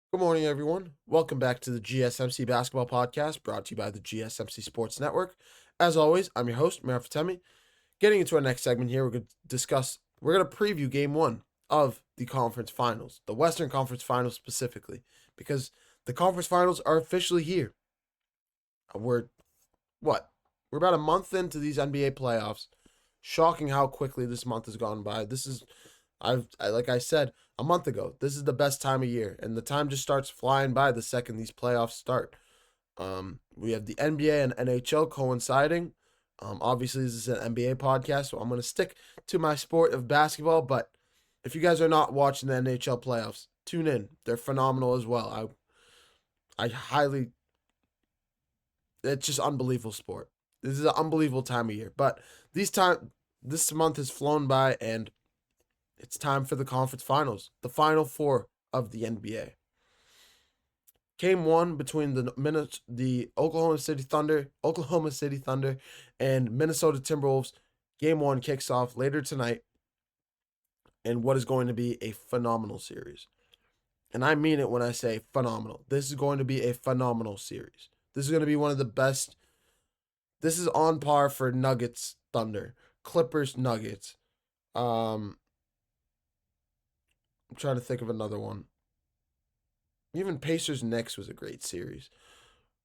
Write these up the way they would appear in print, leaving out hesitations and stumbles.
Good morning, everyone. Welcome back to the GSMC Basketball Podcast, brought to you by the GSMC Sports Network. As always, I'm your host, Mara Fatemi. Getting into our next segment here, we're going to preview Game 1 of the Conference Finals, the Western Conference Finals specifically, because the Conference Finals are officially here. We're about a month into these NBA playoffs. Shocking how quickly this month has gone by. Like I said a month ago, this is the best time of year, and the time just starts flying by the second these playoffs start. We have the NBA and NHL coinciding. Obviously, this is an NBA podcast, so I'm going to stick to my sport of basketball. But if you guys are not watching the NHL playoffs, tune in. They're phenomenal as well. I highly, it's just unbelievable sport. This is an unbelievable time of year. But this month has flown by, and it's time for the conference finals, the final four of the NBA. Game 1 between the Oklahoma City Thunder, and Minnesota Timberwolves. Game 1 kicks off later tonight in what is going to be a phenomenal series. And I mean it when I say phenomenal. This is going to be a phenomenal series. This is going to be one of the best. This is on par for Nuggets Thunder, Clippers Nuggets. I'm trying to think of another one. Even Pacers Knicks was a great series.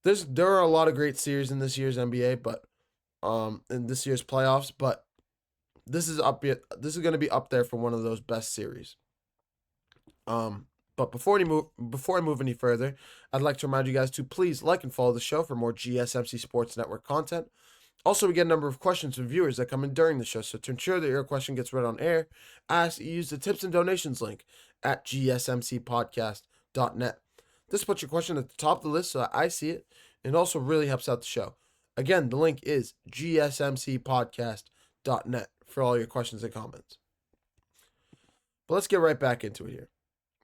There are a lot of great series in this year's NBA, but in this year's playoffs, but this is going to be up there for one of those best series. But before I move any further, I'd like to remind you guys to please like and follow the show for more GSMC Sports Network content. Also, we get a number of questions from viewers that come in during the show, so to ensure that your question gets read on air, I ask that you use the tips and donations link at gsmcpodcast.net. This puts your question at the top of the list so that I see it, and also really helps out the show. Again, the link is gsmcpodcast.net for all your questions and comments. But let's get right back into it here,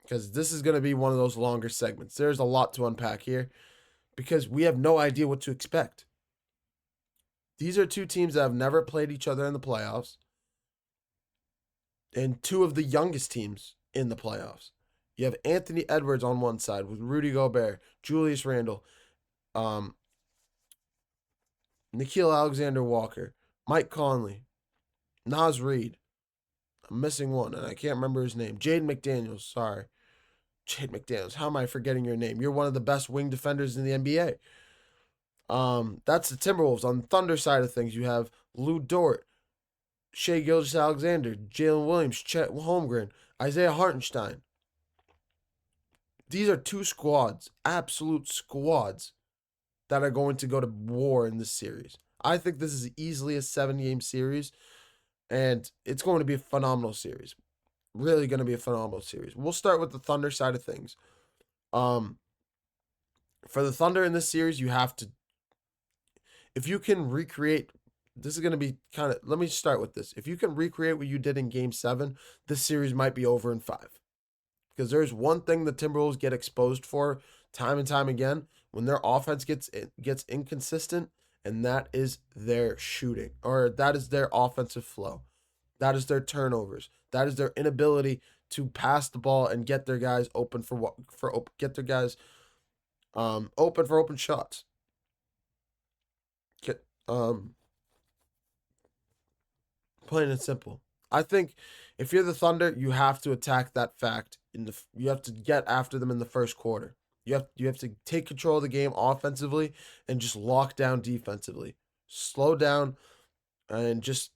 because this is going to be one of those longer segments. There's a lot to unpack here, because we have no idea what to expect. These are two teams that have never played each other in the playoffs, and two of the youngest teams in the playoffs. You have Anthony Edwards on one side with Rudy Gobert, Julius Randle, Nickeil Alexander-Walker, Mike Conley, Naz Reid. I'm missing one, and I can't remember his name. Jaden McDaniels, sorry. Jaden McDaniels, how am I forgetting your name? You're one of the best wing defenders in the NBA. That's the Timberwolves. On the Thunder side of things, you have Lou Dort, Shai Gilgeous-Alexander, Jalen Williams, Chet Holmgren, Isaiah Hartenstein. These are two squads, absolute squads, that are going to go to war in this series. I think this is easily a 7-game series, and it's going to be a phenomenal series. Really going to be a phenomenal series. We'll start with the Thunder side of things. For the Thunder in this series, you have to, if you can recreate, this is going to be kind of, let me start with this. If you can recreate what you did in Game 7, this series might be over in 5. Because there's one thing the Timberwolves get exposed for time and time again when their offense gets inconsistent, and that is their shooting, or that is their offensive flow. That is their turnovers. That is their inability to pass the ball and get their guys open open for open shots. Plain and simple. I think if you're the Thunder, you have to attack that fact you have to get after them in the first quarter. You have to take control of the game offensively and just lock down defensively. Slow down and just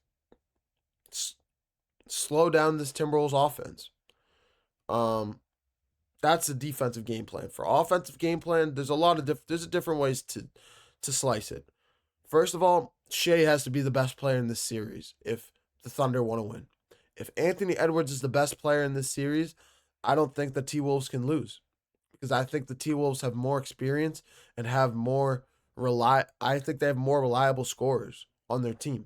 slow down this Timberwolves offense. That's the defensive game plan. For offensive game plan, there's different ways to slice it. First of all, Shai has to be the best player in this series if the Thunder want to win. If Anthony Edwards is the best player in this series, I don't think the T-Wolves can lose, because I think the T-Wolves have more experience and have I think they have more reliable scorers on their team.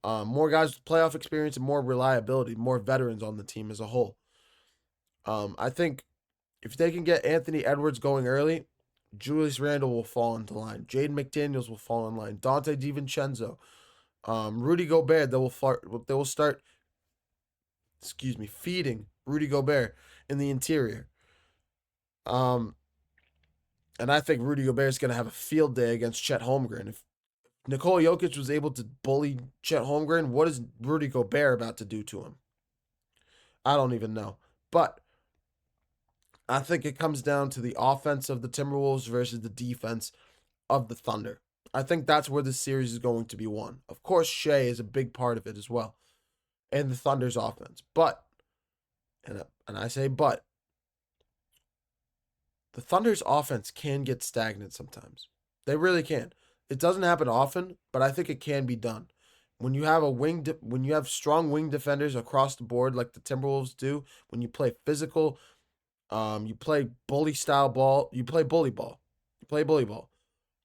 More guys with playoff experience and more reliability, more veterans on the team as a whole. I think if they can get Anthony Edwards going early, Julius Randle will fall into line. Jaden McDaniels will fall in line. Dante DiVincenzo, Rudy Gobert, they will start feeding Rudy Gobert in the interior. Um, and I think Rudy Gobert is going to have a field day against Chet Holmgren. If Nikola Jokic was able to bully Chet Holmgren, what is Rudy Gobert about to do to him? I don't even know. But I think it comes down to the offense of the Timberwolves versus the defense of the Thunder. I think that's where this series is going to be won. Of course, Shai is a big part of it as well, and the Thunder's offense. But, and I say but, the Thunder's offense can get stagnant sometimes. They really can. It doesn't happen often, but I think it can be done. When you have when you have strong wing defenders across the board like the Timberwolves do, when you play physical, you play bully style ball, you play bully ball. You play bully ball.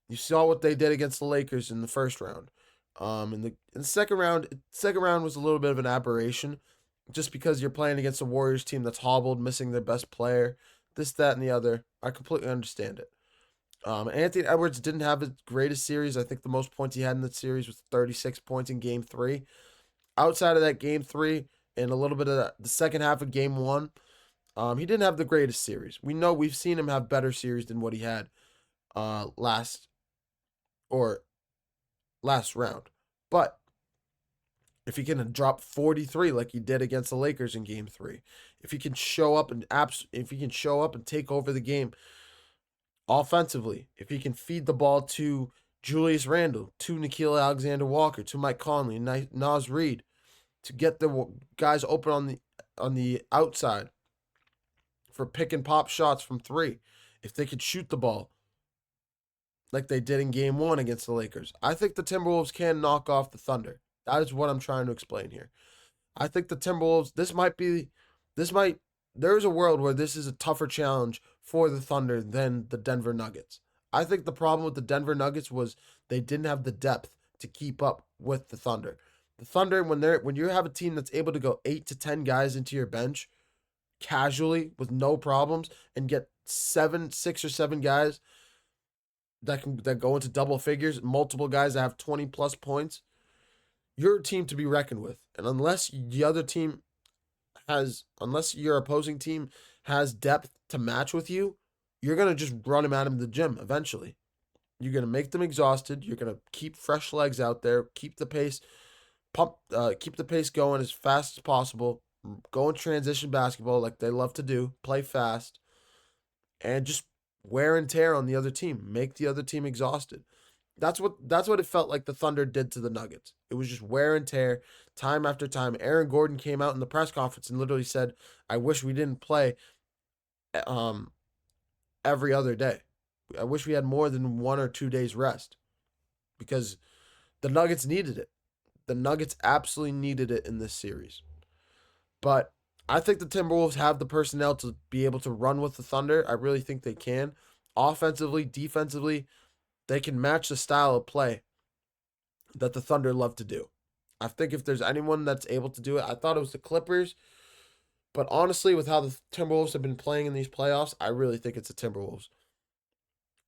You saw what they did against the Lakers in the first round. In the second round was a little bit of an aberration, just because you're playing against a Warriors team that's hobbled, missing their best player, this, that, and the other. I completely understand it. Anthony Edwards didn't have his greatest series. I think the most points he had in the series was 36 points in Game 3. Outside of that Game 3 and a little bit of the second half of Game 1, he didn't have the greatest series. We've seen him have better series than what he had last round. But if he can drop 43 like he did against the Lakers in Game 3, if he can show up and take over the game offensively, if he can feed the ball to Julius Randle, to Nickeil Alexander-Walker, to Mike Conley, Naz Reid, to get the guys open on the outside for pick and pop shots from 3, if they could shoot the ball like they did in Game 1 against the Lakers, I think the Timberwolves can knock off the Thunder. That is what I'm trying to explain here. I think the Timberwolves, there's a world where this is a tougher challenge for the Thunder than the Denver Nuggets. I think the problem with the Denver Nuggets was they didn't have the depth to keep up with the Thunder. The Thunder, when you have a team that's able to go 8 to 10 guys into your bench casually with no problems and get 6 or 7 guys that go into double figures, multiple guys that have 20 plus points, you're a team to be reckoned with. And unless your opposing team has depth to match with you, you're going to just run them out of the gym eventually. You're going to make them exhausted. You're going to keep fresh legs out there, keep the pace going as fast as possible, go in transition basketball like they love to do, play fast, and just wear and tear on the other team, make the other team exhausted. That's what it felt like the Thunder did to the Nuggets. It was just wear and tear, time after time. Aaron Gordon came out in the press conference and literally said, "I wish we didn't play every other day. I wish we had more than 1 or 2 days rest," because the Nuggets needed it. The Nuggets absolutely needed it in this series. But I think the Timberwolves have the personnel to be able to run with the Thunder. I really think they can. Offensively, defensively, they can match the style of play that the Thunder love to do. I think if there's anyone that's able to do it, I thought it was the Clippers. But honestly, with how the Timberwolves have been playing in these playoffs, I really think it's the Timberwolves.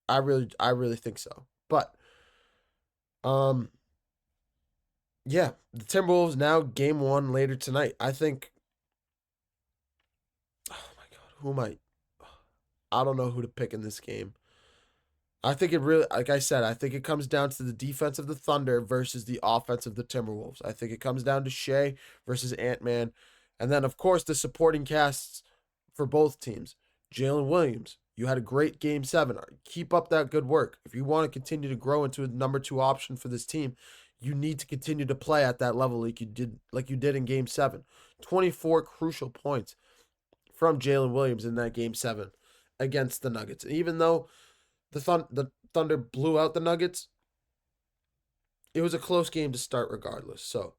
I really think so. But yeah, the Timberwolves now Game 1 later tonight. I think, oh my God, I don't know who to pick in this game. I think it really, like I said, I think it comes down to the defense of the Thunder versus the offense of the Timberwolves. I think it comes down to Shai versus Ant-Man. And then, of course, the supporting casts for both teams. Jalen Williams, you had a great Game 7. Keep up that good work. If you want to continue to grow into a number 2 option for this team, you need to continue to play at that level like you did in Game 7. 24 crucial points from Jalen Williams in that Game 7 against the Nuggets. And even though the Thunder blew out the Nuggets, it was a close game to start regardless. So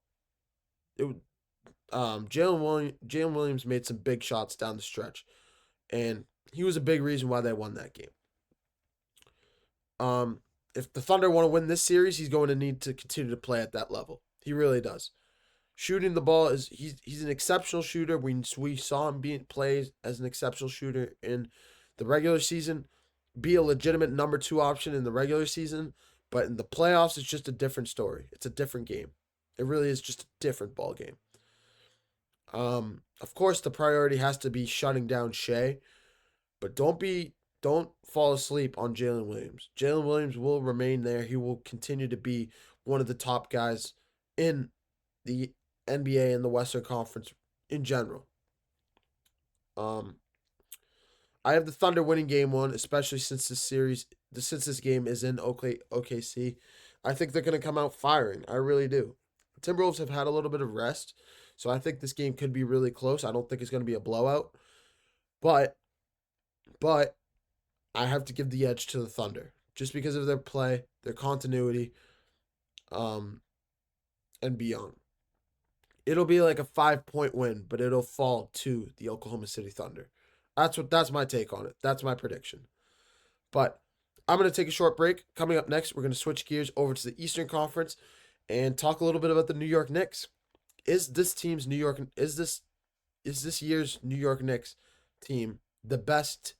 Jalen Williams made some big shots down the stretch, and he was a big reason why they won that game. If the Thunder want to win this series, he's going to need to continue to play at that level. He really does. Shooting the ball he's an exceptional shooter. We saw him play as an exceptional shooter in the regular season, be a legitimate number 2 option in the regular season, but in the playoffs, it's just a different story. It's a different game. It really is just a different ball game. Of course, the priority has to be shutting down Shai, But don't fall asleep on Jalen Williams. Jalen Williams will remain there. He will continue to be one of the top guys in the NBA and the Western Conference in general. I have the Thunder winning game one, especially since this game is in OKC. I think they're going to come out firing. I really do. The Timberwolves have had a little bit of rest, so I think this game could be really close. I don't think it's going to be a blowout, but but I have to give the edge to the Thunder just because of their play, their continuity, um, and beyond. It'll be like a 5-point win, but it'll fall to the Oklahoma City Thunder. That's my take on it. That's my prediction. But I'm going to take a short break. Coming up next, we're going to switch gears over to the Eastern Conference and talk a little bit about the New York Knicks. Is this year's New York Knicks team the best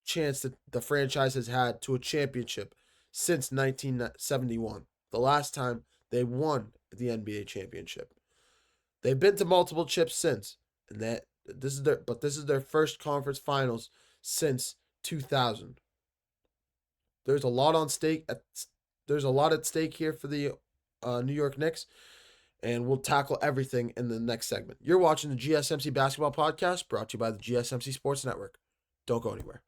chance that the franchise has had to a championship since 1971? The last time they won the NBA championship. They've been to multiple chips since, and this is their first conference finals since 2000. There's a lot on stake. There's a lot at stake here for the New York Knicks, and we'll tackle everything in the next segment. You're watching the GSMC Basketball Podcast, brought to you by the GSMC Sports Network. Don't go anywhere.